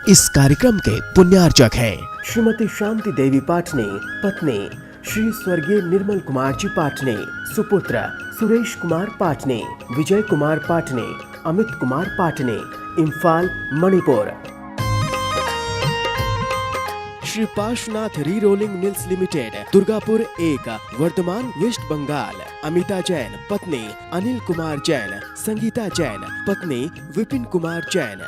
इस कार्यक्रम के पुण्यार्चक हैं श्रीमती शांति देवी पाटने, पत्नी श्री स्वर्गीय निर्मल कुमार जी पाटने, सुपुत्र Suresh Kumar पाटने, Vijay Kumar पाटने, Amit Kumar पाटने, Imphal, Manipur. Shri Parshwanath re rolling mills limited, Durgapur 1, Bardhaman, West Bengal. Amita Jain, पत्नी अनिल कुमार जैन, संगीता जैन, पत्नी विपिन कुमार जैन।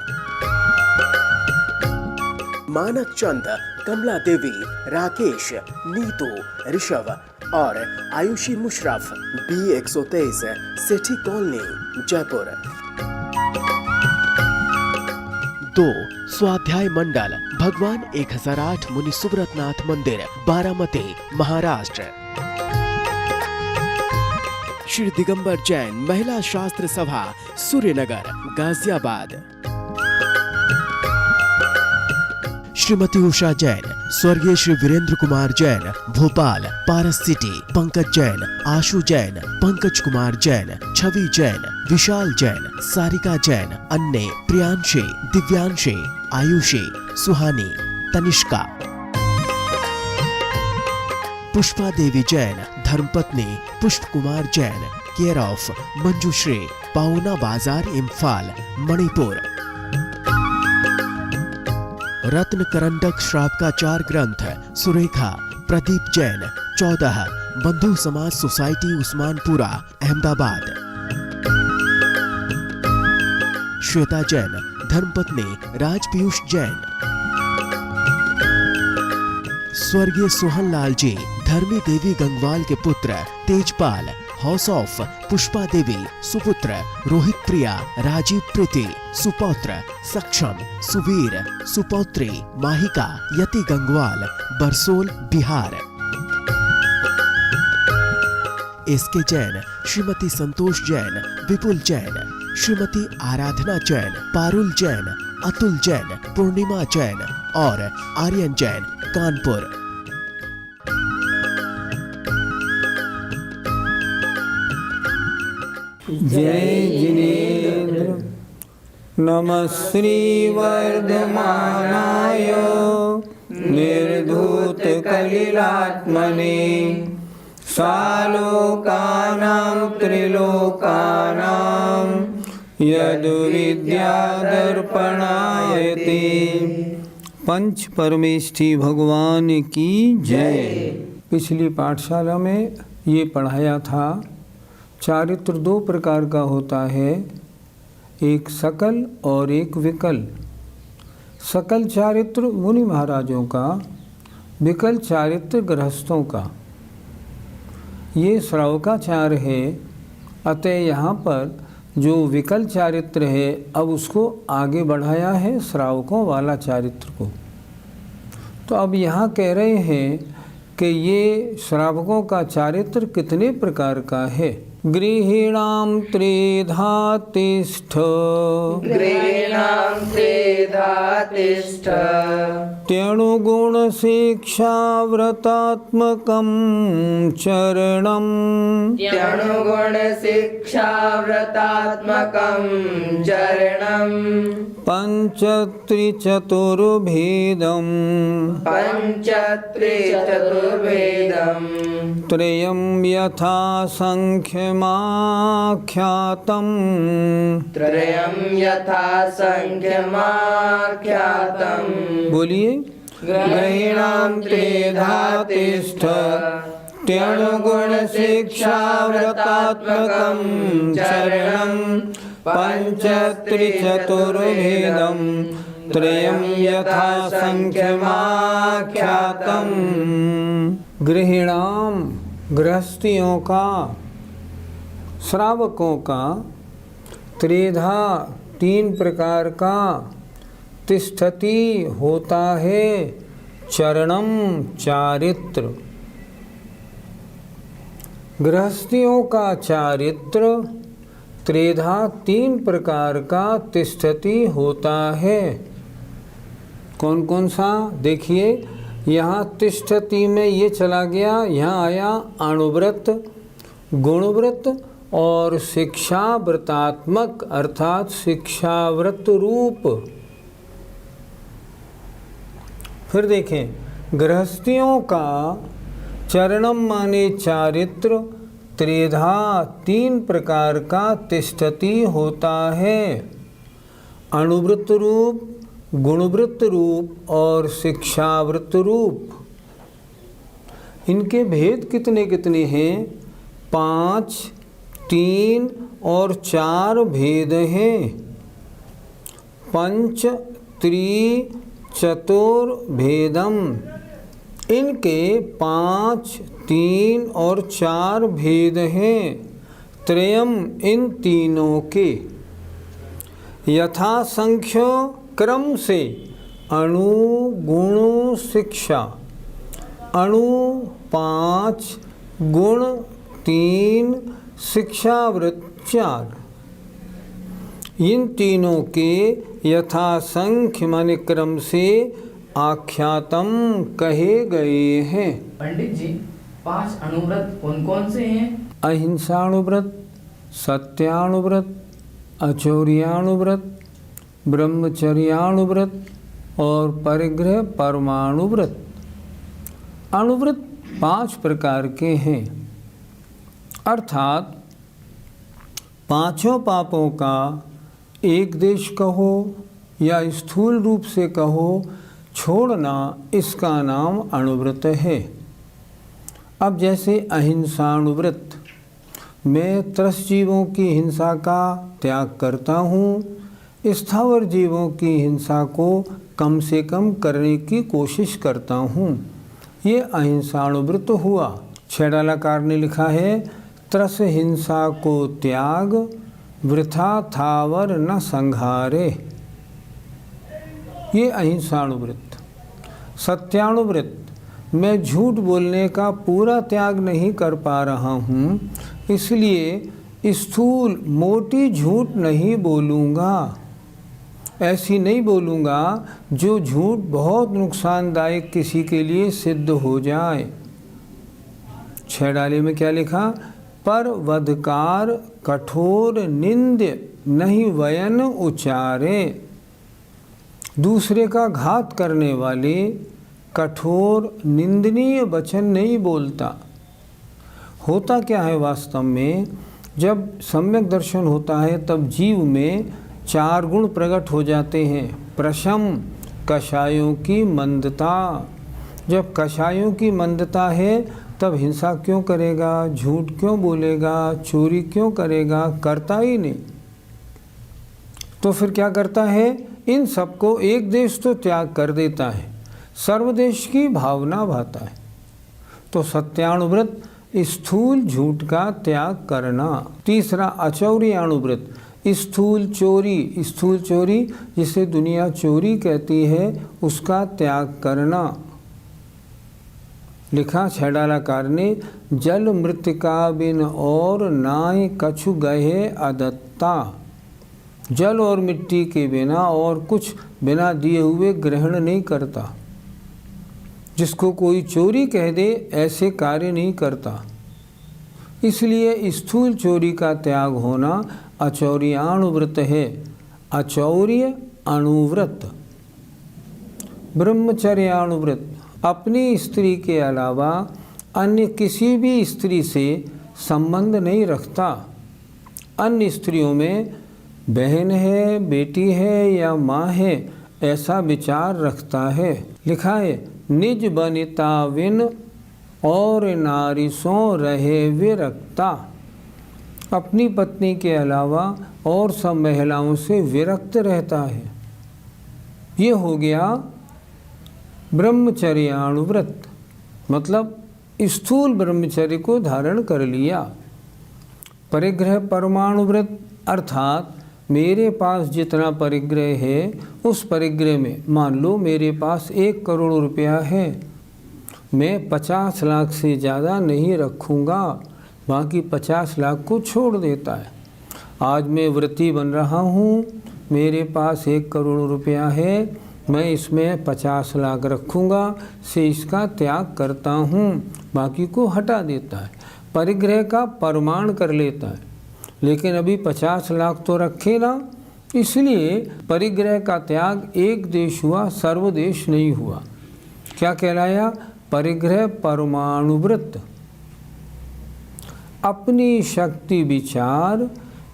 मानक चंद, कमला देवी, राकेश, नीतू, ऋषभ और आयुषी मुशरफ, B123, सेठी कॉलोनी, जयपुर। 2 स्वाध्याय मंडल, भगवान 1008 मुनि सुब्रतनाथ मंदिर, बारामती, महाराष्ट्र। श्री दिगंबर जैन महिला शास्त्र सभा, सूर्यनगर, गाजियाबाद। श्रीमती उषा जैन, स्वर्गीय श्री वीरेंद्र कुमार जैन, भोपाल, पारस सिटी। पंकज जैन, आशु जैन, पंकज कुमार जैन, छवि जैन, विशाल जैन, सारिका जैन, अन्ने, प्रियांशी, दिव्यांशी, आयुषी, सुहानी, तनिष्का। पुष्पा देवी जैन, धर्मपत्नी पुष्प कुमार जैन, केयर ऑफ मंजुश्री, पाउना बाजार, इम्फाल, मणिपुर। रत्न करंडक श्रावकाचार ग्रंथ, सुरेखा, प्रदीप जैन, 14, बंधु समाज सोसाइटी, उस्मानपुरा, अहमदाबाद। श्वेता जैन, धर्मपत्नी राज पीयूष जैन। स्वर्गीय सोहन लाल जी, धर्मी देवी गंगवाल के पुत्र, तेजपाल, हाउस ऑफ पुष्पा देवी, सुपुत्र रोहित प्रिया, राजीव प्रीति, सुपौत्र सक्षम, सुवीर, सुपौत्री माहिका, यति गंगवाल, बरसोल, बिहार। एसके जैन, श्रीमती संतोष जैन, विपुल जैन, श्रीमती आराधना जैन, पारुल जैन, अतुल जैन, पूर्णिमा जैन और आर्यन जैन, कानपुर। जय जिनेन्द्र। नमः श्री वर्धमानाय निर्धूत कलिलात्मने, सालोकानां त्रिलोकानां यदुविद्यादर्पणायते। पंच परमेष्ठी भगवान की जय। पिछली पाठशाला में ये पढ़ाया था, चारित्र 2 प्रकार का होता है, एक सकल और एक विकल। सकल चारित्र मुनि महाराजों का, विकल चारित्र गृहस्थों का। ये श्रावकाचार है। अतः यहाँ पर जो विकल चारित्र है, अब उसको आगे बढ़ाया है श्रावकों वाला चारित्र को। तो अब यहाँ कह रहे हैं कि ये श्रावकों का चारित्र कितने प्रकार का है। गृहीणां त्रिधा तिष्ठ, गृहीणां त्रिधा तिष्ठ, त्यणुगुण शिक्षा व्रतात्मकं चरणम्, त्यणुगुण शिक्षा व्रतात्मकं चरणम्, पञ्चत्रिचतुर्भेदम्, पञ्चत्रिचतुर्भेदम्, त्रयं यथा संख्यमाख्यातम्, त्रयं यथा संख्यमाख्यातम्। बोलिए। गृहीणां त्रिधा तिष्ठ, त्यणुगुण शिक्षा व्रतात्मकं चरणम्, पञ्चत्रिचतुर्भेदम्, त्रयं यथा संख्यमाख्यातम्। गृहिणाम गृहस्थियों का, श्रावकों का, त्रिधा 3 प्रकार का, तिष्ठति होता है, चरणम चारित्र। गृहस्थियों का चारित्र त्रिधा 3 प्रकार का तिष्ठति होता है। कौन कौन सा? देखिए, यहाँ तिष्ठति में ये चला गया, यहाँ आया अणुव्रत, गुणव्रत और शिक्षा व्रतात्मक अर्थात शिक्षाव्रत रूप। फिर देखें, गृहस्थियों का चरणम माने चारित्र, त्रिधा 3 प्रकार का तिष्ठति होता है, अणुवृत्त रूप, गुणवृत्त रूप और शिक्षावृत्त रूप। इनके भेद कितने कितने हैं? 5, 3 और 4 भेद हैं। पंच त्रि चतुर्भेदम, इनके 5, 3 और 4 भेद हैं। त्रयम, इन तीनों के यथा संख्य क्रम से अणु गुण शिक्षा, अणु 5, गुण 3, शिक्षावृत्त 4, इन तीनों के यथा संख्य माने क्रम से आख्यातम कहे गए हैं। पंडित जी, 5 अणुव्रत कौन कौन से हैं? अहिंसाणुव्रत, सत्याणुव्रत, अचौर्याणुव्रत, ब्रह्मचर्याणुव्रत और परिग्रह परमाणुव्रत। अणुव्रत 5 प्रकार के हैं, अर्थात 5 पापों का एक देश कहो या स्थूल रूप से कहो छोड़ना, इसका नाम अणुव्रत है। अब जैसे अहिंसाणुव्रत, मैं त्रस्त जीवों की हिंसा का त्याग करता हूँ, स्थावर जीवों की हिंसा को कम से कम करने की कोशिश करता हूँ, ये अहिंसाणुव्रत हुआ। छैडालाकार ने लिखा है, त्रस हिंसा को त्याग, वृथा थावर न संहारे, ये अहिंसाणुव्रत। सत्याणुव्रत, मैं झूठ बोलने का पूरा त्याग नहीं कर पा रहा हूँ, इसलिए स्थूल मोटी झूठ नहीं बोलूँगा, ऐसी नहीं बोलूँगा जो झूठ बहुत नुकसानदायक किसी के लिए सिद्ध हो जाए। छैडाले में क्या लिखा? पर वधकार कठोर निंद्य नहीं वयन उचारे, दूसरे का घात करने वाले कठोर निंदनीय वचन नहीं बोलता। होता क्या है वास्तव में, जब सम्यक दर्शन होता है तब जीव में 4 गुण प्रकट हो जाते हैं। प्रशम, कषायों की मंदता, जब कषायों की मंदता है तब हिंसा क्यों करेगा, झूठ क्यों बोलेगा, चोरी क्यों करेगा, करता ही नहीं। तो फिर क्या करता है, इन सबको एक देश तो त्याग कर देता है, सर्वदेश की भावना भाता है। तो सत्याणुव्रत, स्थूल झूठ का त्याग करना। तीसरा अचौर्याणुव्रत, स्थूल चोरी, स्थूल चोरी जिसे दुनिया चोरी कहती है, उसका त्याग करना। लिखा छैडालाकार ने, जल मृतिका बिन और नाय कछु गहे अदत्ता, जल और मिट्टी के बिना और कुछ बिना दिए हुए ग्रहण नहीं करता। जिसको कोई चोरी कह दे ऐसे कार्य नहीं करता। इसलिए स्थूल चोरी का त्याग होना अचौर्याणुव्रत है। अचौर्य अणुव्रत। ब्रह्मचर्याणुव्रत, अपनी स्त्री के अलावा अन्य किसी भी स्त्री से संबंध नहीं रखता। अन्य स्त्रियों में बहन है, बेटी है या माँ है, ऐसा विचार रखता है। लिखा है, निज बनिता विन और नारिसों रहे विरक्ता, अपनी पत्नी के अलावा और सब महिलाओं से विरक्त रहता है। ये हो गया ब्रह्मचर्याणुव्रत, मतलब स्थूल ब्रह्मचर्य को धारण कर लिया। परिग्रह परमाणुव्रत, अर्थात मेरे पास जितना परिग्रह है उस परिग्रह में, मान लो मेरे पास 1 करोड़ रुपया है, मैं 50 लाख से ज़्यादा नहीं रखूँगा, बाकी 50 लाख को छोड़ देता है। आज मैं व्रती बन रहा हूँ, मेरे पास 1 करोड़ रुपया है, मैं इसमें 50 लाख रखूँगा, से इसका त्याग करता हूँ, बाकी को हटा देता है। परिग्रह का परमाण कर लेता है, लेकिन अभी 50 लाख तो रखे ना, इसलिए परिग्रह का त्याग एक देश हुआ, सर्वदेश नहीं हुआ। क्या कहलाया? परिग्रह परमाणुवृत्त। अपनी शक्ति विचार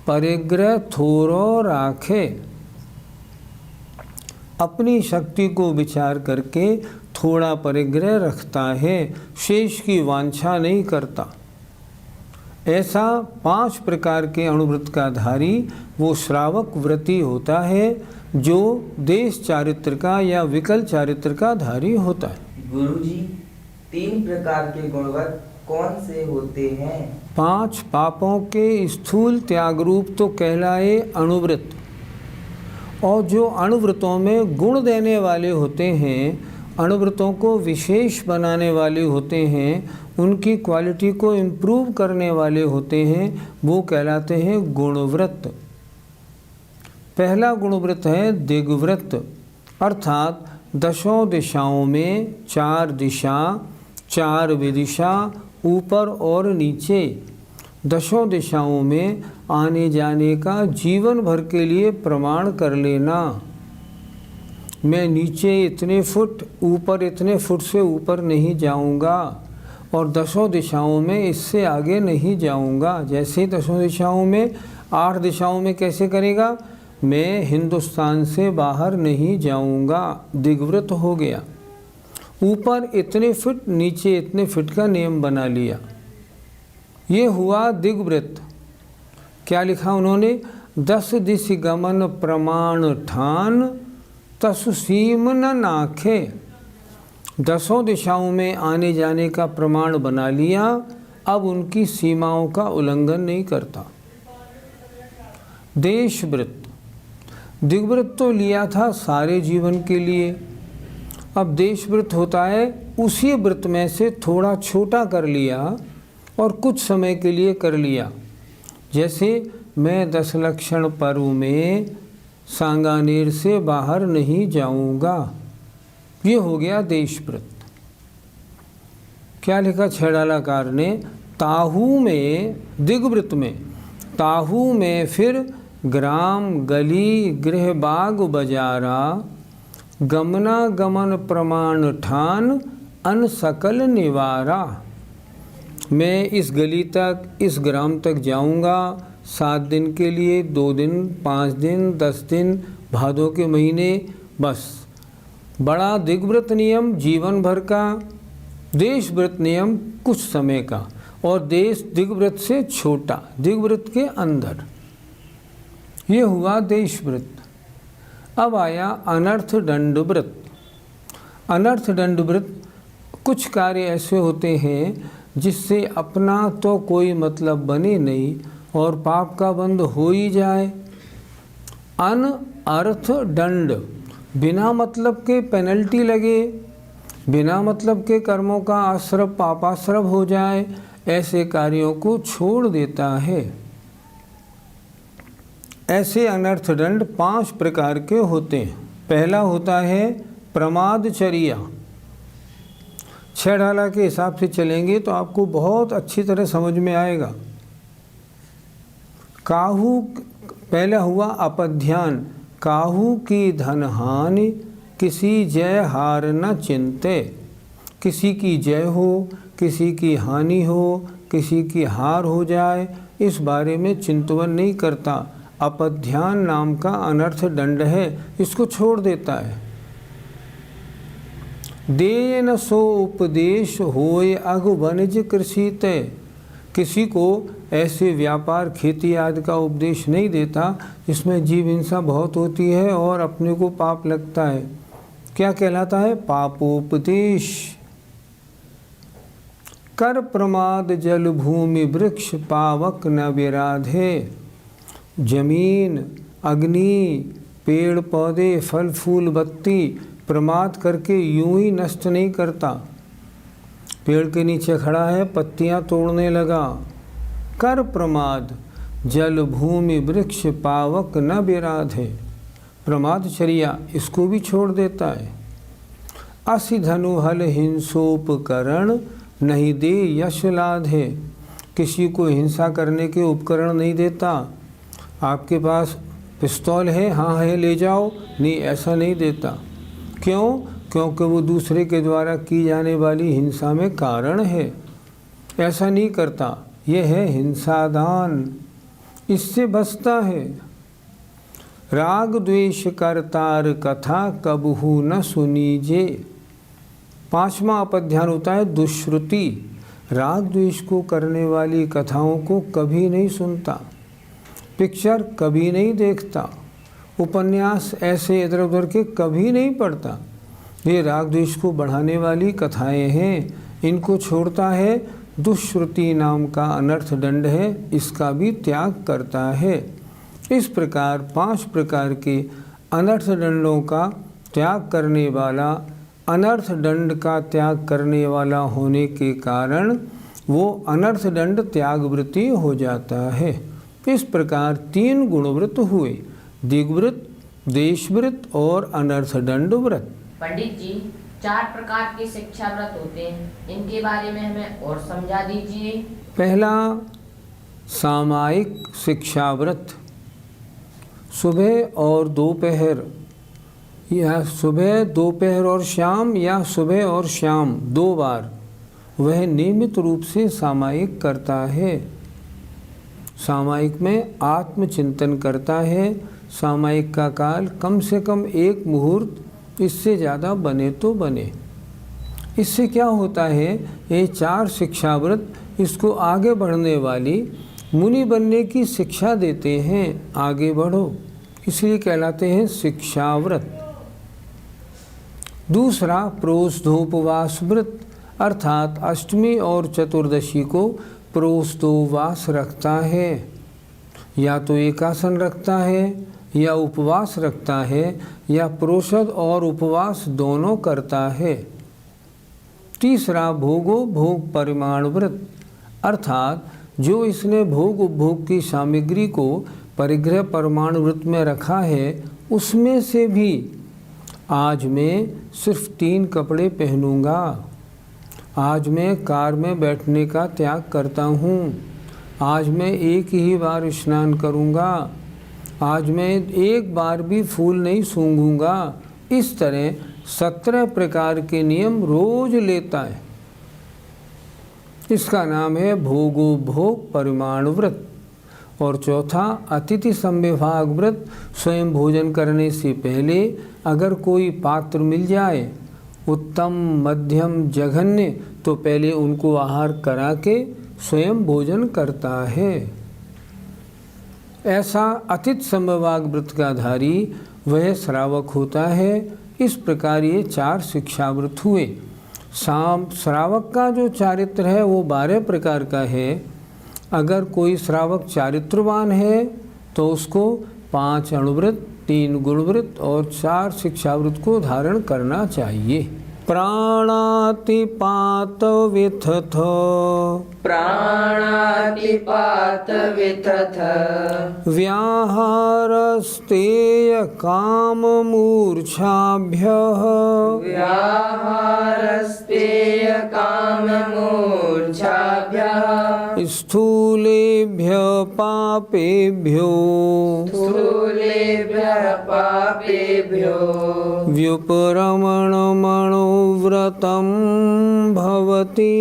परिग्रह थोरो राखे। अपनी शक्ति को विचार करके थोड़ा परिग्रह रखता है, शेष की वांछा नहीं करता। ऐसा 5 प्रकार के अणुव्रत का धारी वो श्रावक व्रती होता है जो देश चारित्र का या विकल चारित्र का धारी होता है। गुरुजी, 3 प्रकार के गुणवत कौन से होते हैं? 5 पापों के स्थूल त्याग रूप तो कहलाए अणुव्रत, और जो अणुव्रतों में गुण देने वाले होते हैं, अणुव्रतों को विशेष बनाने वाले होते हैं, उनकी क्वालिटी को इम्प्रूव करने वाले होते हैं, वो कहलाते हैं गुणव्रत। पहला गुणव्रत है दिग्व्रत, अर्थात 10 दिशाओं में 4 दिशा, 4 विदिशा, ऊपर और नीचे 10 दिशाओं में आने जाने का जीवन भर के लिए प्रमाण कर लेना। मैं नीचे इतने फुट, ऊपर इतने फुट से ऊपर नहीं जाऊंगा, और 10 दिशाओं में इससे आगे नहीं जाऊंगा। जैसे 10 दिशाओं में 8 दिशाओं में कैसे करेगा? मैं हिंदुस्तान से बाहर नहीं जाऊंगा, दिग्व्रत हो गया। ऊपर इतने फुट, नीचे इतने फुट का नियम बना लिया, ये हुआ दिग्व्रत। क्या लिखा उन्होंने? 10 दिश गमन प्रमाण ठान, तसु सीम न नाखे। 10 दिशाओं में आने जाने का प्रमाण बना लिया, अब उनकी सीमाओं का उल्लंघन नहीं करता। देशव्रत, दिग्व्रत तो लिया था सारे जीवन के लिए, अब देशव्रत होता है उसी व्रत में से थोड़ा छोटा कर लिया और कुछ समय के लिए कर लिया। जैसे मैं 10 लक्षण पर्व में सांगानेर से बाहर नहीं जाऊंगा, ये हो गया देशव्रत। क्या लिखा छेड़ालाकार ने? ताहू में, दिग्व्रत में, ताहू में फिर ग्राम गली गृह बाग बजारा, गमना गमन प्रमाण ठान, अन सकल निवारा। मैं इस गली तक, इस ग्राम तक जाऊंगा 7 दिन के लिए, 2 दिन, 5 दिन, 10 दिन, भादों के महीने, बस। बड़ा दिग्व्रत नियम जीवन भर का, देशव्रत नियम कुछ समय का, और देश दिग्व्रत से छोटा, दिग्व्रत के अंदर, ये हुआ देशव्रत। अब आया अनर्थ दंड व्रत। अनर्थ दंड व्रत, कुछ कार्य ऐसे होते हैं जिससे अपना तो कोई मतलब बने नहीं और पाप का बंध हो ही जाए। अनर्थ दंड, बिना मतलब के पेनल्टी लगे, बिना मतलब के कर्मों का आश्रव पापाश्रव हो जाए, ऐसे कार्यों को छोड़ देता है। ऐसे अनर्थ दंड 5 प्रकार के होते हैं। पहला होता है प्रमादचर्या। छेड़ाला के हिसाब से चलेंगे तो आपको बहुत अच्छी तरह समझ में आएगा। काहू, पहला हुआ अपध्यान, काहू की धन हानि, किसी जय हार न चिंते। किसी की जय हो, किसी की हानि हो, किसी की हार हो जाए, इस बारे में चिंतवन नहीं करता। अपध्यान नाम का अनर्थ दंड है, इसको छोड़ देता है। देय न सो उपदेश होय अघु वनिज कृषिते। किसी को ऐसे व्यापार खेती आदि का उपदेश नहीं देता जिसमें जीव हिंसा बहुत होती है और अपने को पाप लगता है। क्या कहलाता है? पापोपदेश। कर प्रमाद जल भूमि वृक्ष पावक न विराधे। जमीन, अग्नि, पेड़ पौधे, फल फूल, बत्ती प्रमाद करके यूं ही नष्ट नहीं करता। पेड़ के नीचे खड़ा है, पत्तियां तोड़ने लगा। कर प्रमाद जल भूमि वृक्ष पावक न विराधे। प्रमादचर्या इसको भी छोड़ देता है। असि धनु हल हिंसोपकरण नहीं दे यश लाधे। किसी को हिंसा करने के उपकरण नहीं देता। आपके पास पिस्तौल है, हाँ है, ले जाओ, नहीं, ऐसा नहीं देता। क्यों? क्योंकि वो दूसरे के द्वारा की जाने वाली हिंसा में कारण है। ऐसा नहीं करता, ये है हिंसादान, इससे बचता है। राग द्वेष करतार कथा कबहू न सुनीजे। 5वां अपध्यान होता है दुष्श्रुति। राग द्वेष को करने वाली कथाओं को कभी नहीं सुनता, पिक्चर कभी नहीं देखता, उपन्यास ऐसे इधर उधर के कभी नहीं पढ़ता। ये राग द्वेष को बढ़ाने वाली कथाएं हैं, इनको छोड़ता है। दुष्श्रुति नाम का अनर्थ दंड है, इसका भी त्याग करता है। इस प्रकार 5 प्रकार के अनर्थ दंडों का त्याग करने वाला, अनर्थ दंड का त्याग करने वाला होने के कारण वो अनर्थ दंड त्यागवृत्ति हो जाता है। इस प्रकार 3 गुणव्रत हुए, दिग्व्रत, देशव्रत और अनर्थ दंड व्रत। पंडित जी, 4 प्रकार के शिक्षा व्रत होते हैं, इनके बारे में हमें और समझा दीजिए। पहला सामायिक शिक्षा व्रत, सुबह और दोपहर, या सुबह दोपहर और शाम, या सुबह और शाम 2 बार वह नियमित रूप से सामायिक करता है। सामायिक में आत्मचिंतन करता है। सामायिक का काल कम से कम 1 मुहूर्त, इससे ज़्यादा बने तो बने। इससे क्या होता है, ये 4 शिक्षाव्रत इसको आगे बढ़ने वाली, मुनि बनने की शिक्षा देते हैं। आगे बढ़ो, इसलिए कहलाते हैं शिक्षाव्रत। दूसरा प्रोष्ठोपवास व्रत, अर्थात अष्टमी और चतुर्दशी को प्रोष्ठोपवास रखता है। या तो एकासन रखता है, या उपवास रखता है, या प्रोषद और उपवास दोनों करता है। तीसरा भोगो भोग परिमाण व्रत, अर्थात जो इसने भोग उपभोग की सामग्री को परिग्रह परिमाण व्रत में रखा है, उसमें से भी आज मैं सिर्फ 3 कपड़े पहनूंगा, आज मैं कार में बैठने का त्याग करता हूँ, आज मैं एक ही बार स्नान करूँगा, आज मैं एक बार भी फूल नहीं सूंघूंगा। इस तरह 17 प्रकार के नियम रोज लेता है। इसका नाम है भोगोपभोग परिमाण व्रत। और चौथा अतिथि संविभाग व्रत, स्वयं भोजन करने से पहले अगर कोई पात्र मिल जाए, उत्तम मध्यम जघन्य, तो पहले उनको आहार करा के स्वयं भोजन करता है। ऐसा अतिथि संविभाग व्रत का धारी वह श्रावक होता है। इस प्रकार ये 4 शिक्षाव्रत हुए। श्रावक का जो चारित्र है वो 12 प्रकार का है। अगर कोई श्रावक चारित्रवान है तो उसको 5 अणुव्रत, 3 गुणव्रत और 4 शिक्षाव्रत को धारण करना चाहिए। प्राणातिपात विथथ, प्राणातिपात विथथ, व्याहारस्तेय काम मूर्छाभ्यः, व्याहारस्तेय काम मूर्छाभ्यः, स्थूलेभ्यः पापेभ्यो, स्थूलेभ्यः पापेभ्यो, व्युपरमणमणोव्रतं भवति,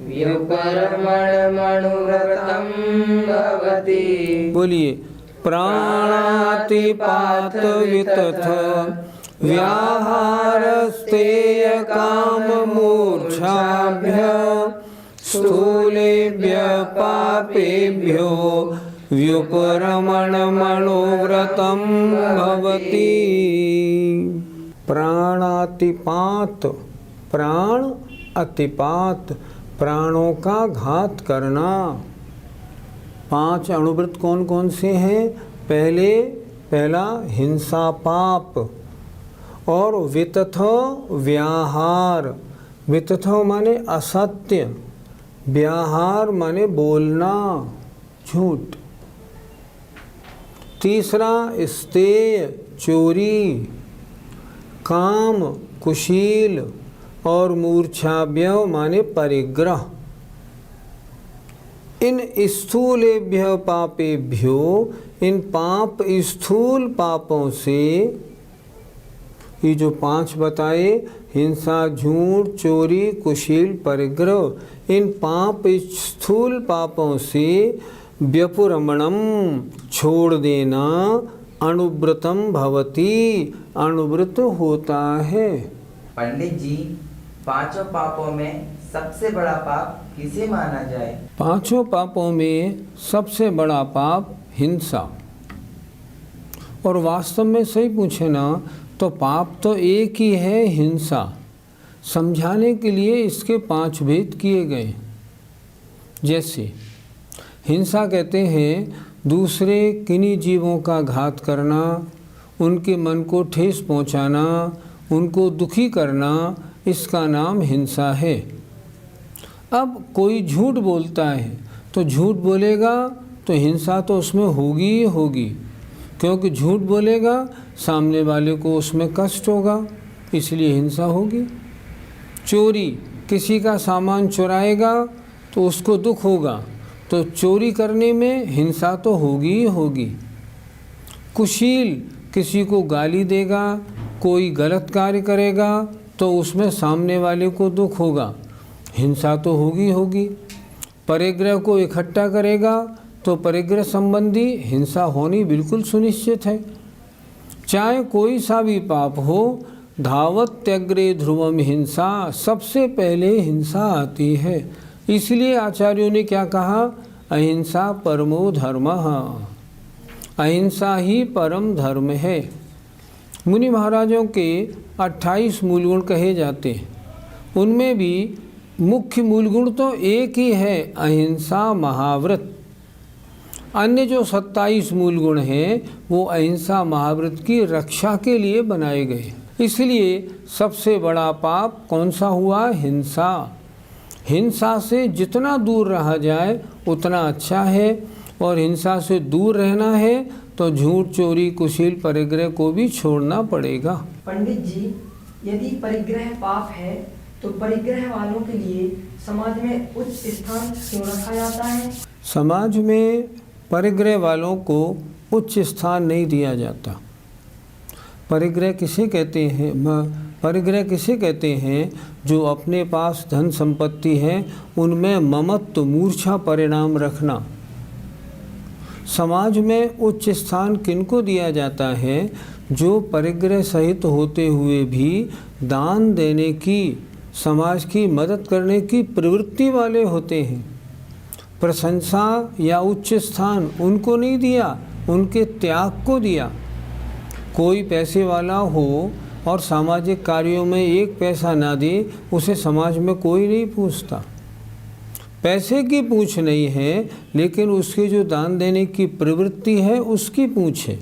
व्युपरमणमणुव्रतं भवति। बोलिए प्राणातिपात वितथ, व्याहारस्तेय काम मूर्छाभ्यः, स्थूलेभ्यः पापेभ्यो, व्युपरमणमणोव्रतं भवति। प्राणातिपात, प्राण अतिपात, प्राणों का घात करना। 5 अणुव्रत कौन कौन से हैं? पहला हिंसा पाप, और वितथ व्याहार। वितथ माने असत्य, व्याहार माने बोलना, झूठ। तीसरा स्तेय चोरी, काम कुशील, और मूर्छाभ्य माने परिग्रह। इन स्थूलेभ्य पापेभ्यो, इन पाप स्थूल पापों से, ये जो 5 बताए, हिंसा, झूठ, चोरी, कुशील, परिग्रह, इन 5 स्थूल पापों से व्यपुरमणम छोड़ देना अणुव्रतम भवति, अणुव्रत होता है। पंडित जी, 5 पापों में सबसे बड़ा पाप किसे माना जाए? 5 पापों में सबसे बड़ा पाप हिंसा। और वास्तव में सही पूछे ना तो पाप तो एक ही है, हिंसा। समझाने के लिए इसके 5 भेद किए गए। जैसे हिंसा कहते हैं दूसरे किन्हीं जीवों का घात करना, उनके मन को ठेस पहुंचाना, उनको दुखी करना, इसका नाम हिंसा है। अब कोई झूठ बोलता है तो झूठ बोलेगा तो हिंसा तो उसमें होगी ही होगी, क्योंकि झूठ बोलेगा सामने वाले को उसमें कष्ट होगा, इसलिए हिंसा होगी। चोरी, किसी का सामान चुराएगा तो उसको दुख होगा, तो चोरी करने में हिंसा तो होगी ही होगी। कुशील, किसी को गाली देगा, कोई गलत कार्य करेगा तो उसमें सामने वाले को दुख होगा, हिंसा तो होगी होगी। परिग्रह को इकट्ठा करेगा तो परिग्रह संबंधी हिंसा होनी बिल्कुल सुनिश्चित है। चाहे कोई सा भी पाप हो, धावत त्यग्रे ध्रुवम हिंसा, सबसे पहले हिंसा आती है। इसलिए आचार्यों ने क्या कहा, अहिंसा परमो धर्मः, अहिंसा ही परम धर्म है। मुनि महाराजों के 28 मूल गुण कहे जाते हैं, उनमें भी मुख्य मूल गुण तो एक ही है, अहिंसा महाव्रत। अन्य जो 27 मूल गुण हैं वो अहिंसा महाव्रत की रक्षा के लिए बनाए गए। इसलिए सबसे बड़ा पाप कौन सा हुआ, हिंसा। हिंसा से जितना दूर रहा जाए उतना अच्छा है, और हिंसा से दूर रहना है तो झूठ, चोरी, कुशील, परिग्रह को भी छोड़ना पड़ेगा। पंडित जी, यदि परिग्रह पाप है तो परिग्रह वालों के लिए समाज में उच्च स्थान क्यों रखा जाता है? समाज में परिग्रह वालों को उच्च स्थान नहीं दिया जाता। परिग्रह किसे कहते हैं? परिग्रह किसे कहते हैं? जो अपने पास धन संपत्ति है उनमें ममत्व, मूर्छा परिणाम रखना। समाज में उच्च स्थान किनको दिया जाता है? जो परिग्रह सहित होते हुए भी दान देने की, समाज की मदद करने की प्रवृत्ति वाले होते हैं। प्रशंसा या उच्च स्थान उनको नहीं दिया, उनके त्याग को दिया। कोई पैसे वाला हो और सामाजिक कार्यों में 1 पैसा ना दे, उसे समाज में कोई नहीं पूछता। पैसे की पूछ नहीं है, लेकिन उसके जो दान देने की प्रवृत्ति है उसकी पूछ है।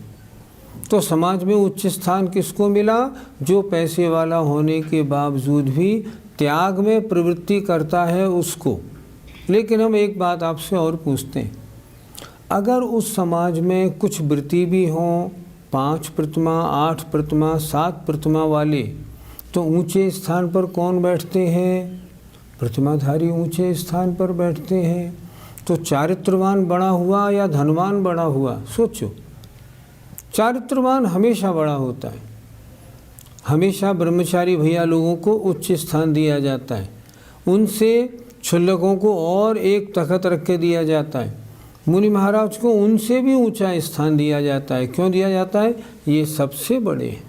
तो समाज में उच्च स्थान किसको मिला? जो पैसे वाला होने के बावजूद भी त्याग में प्रवृत्ति करता है उसको। लेकिन हम एक बात आपसे और पूछते हैं, अगर उस समाज में कुछ वृत्ति भी हों, 5 प्रतिमा, 8 प्रतिमा, 7 प्रतिमा वाले, तो ऊंचे स्थान पर कौन बैठते हैं? प्रतिमाधारी ऊंचे स्थान पर बैठते हैं। तो चारित्रवान बड़ा हुआ या धनवान बड़ा हुआ? सोचो, चारित्रवान हमेशा बड़ा होता है। हमेशा ब्रह्मचारी भैया लोगों को उच्च स्थान दिया जाता है, उनसे क्षुल्लकों को और एक तखत रख के दिया जाता है। मुनि महाराज को उनसे भी ऊंचा स्थान दिया जाता है। क्यों दिया जाता है? ये सबसे बड़े हैं।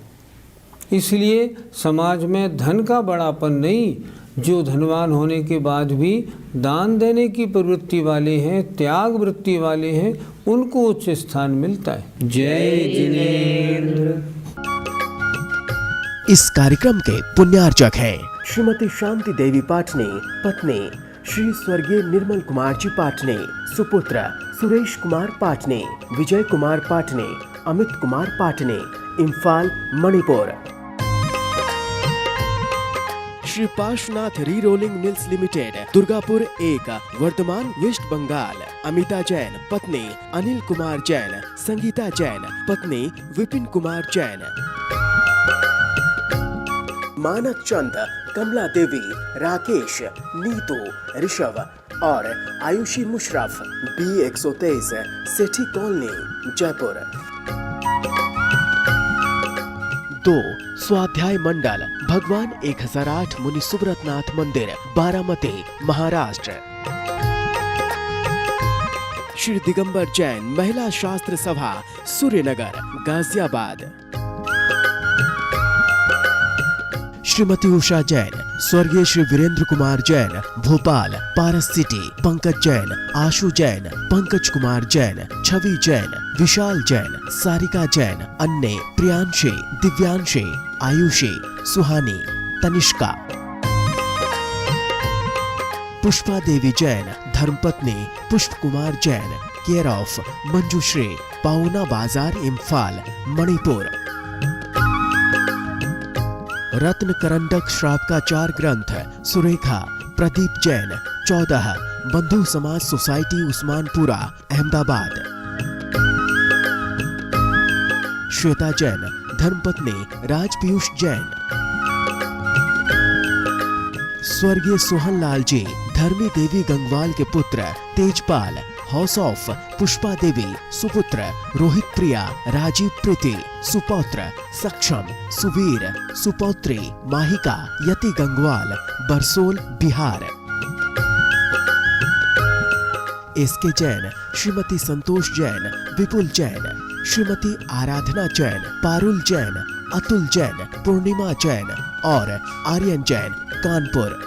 इसलिए समाज में धन का बड़ापन नहीं, जो धनवान होने के बाद भी दान देने की प्रवृत्ति वाले हैं, त्याग वृत्ति वाले हैं, उनको उच्च स्थान मिलता है। जय जिनेंद्र। इस कार्यक्रम के पुण्यार्चक हैं श्रीमती शांति देवी पाटने, पत्नी श्री स्वर्गीय निर्मल कुमार जी पाटने, सुपुत्र Suresh Kumar पाटने, Vijay Kumar पाटने, Amit Kumar पाटने, Imphal, Manipur. Shri Parshwanath re rolling mills limited, Durgapur 1, Bardhaman, West Bengal. Amita Jain, पत्नी अनिल कुमार जैन, संगीता जैन, पत्नी विपिन कुमार जैन। मानक चंद, कमला देवी, राकेश, नीतू, ऋषभ और आयुषी मुशरफ, B123, सेठी कॉलोनी, जयपुर। 2 स्वाध्याय मंडल भगवान 1008 मुनि सुब्रतनाथ मंदिर, बारामती, महाराष्ट्र। श्री दिगंबर जैन महिला शास्त्र सभा, सूर्यनगर, गाजियाबाद। श्रीमती उषा जैन, स्वर्गीय श्री वीरेंद्र कुमार जैन, भोपाल, पारस सिटी। पंकज जैन, आशु जैन, पंकज कुमार जैन, छवि जैन, विशाल जैन, सारिका जैन, अन्य, प्रियांशी, दिव्यांशी, आयुषी, सुहानी, तनिष्का। पुष्पा देवी जैन, धर्मपत्नी पुष्प कुमार जैन, केयर ऑफ मंजुश्री, पाउना बाजार, इम्फाल, मणिपुर। रत्न करंडक श्रावकाचार ग्रंथ, सुरेखा, प्रदीप जैन, 14, बंधु समाज सोसाइटी, उस्मानपुरा, अहमदाबाद। श्वेता जैन, धर्मपत्नी राज पीयूष जैन। स्वर्गीय सोहन लाल जी, धर्मी देवी गंगवाल के पुत्र, तेजपाल, हाउस ऑफ पुष्पा देवी, सुपुत्र रोहित प्रिया, राजीव प्रीति, सुपौत्र सक्षम, सुवीर, सुपौत्री माहिका, यति गंगवाल, बरसोल, बिहार। एसके जैन, श्रीमती संतोष जैन, विपुल जैन, श्रीमती आराधना जैन, पारुल जैन, अतुल जैन, पूर्णिमा जैन और आर्यन जैन, कानपुर।